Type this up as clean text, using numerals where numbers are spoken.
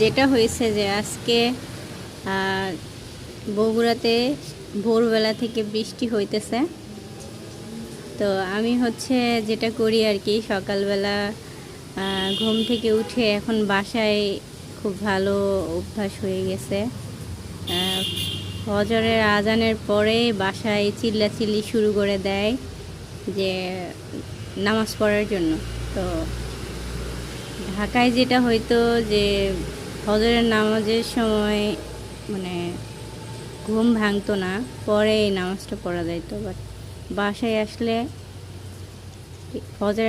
যেটা হয়েছে যে আজকে বগুড়াতে ভোরবেলা থেকে বৃষ্টি হইতেছে। তো আমি যেটা করি আর কি, সকালবেলা ঘুম থেকে উঠে এখন বাসায় খুব ভালো অভ্যাস হয়ে গেছে। ফজরের আজানের পরে বাসায় চিল্লাচিল্লি শুরু করে দেয় যে নামাজ পড়ার জন্য। তো ঢাকায় যেটা হয়তো যে ফজরের নামাজের সময় মানে ঘুম ভাঙতো না, পরে এই নামাজটা পড়া যাইতো, বাট বাসায় আসলে ফজরের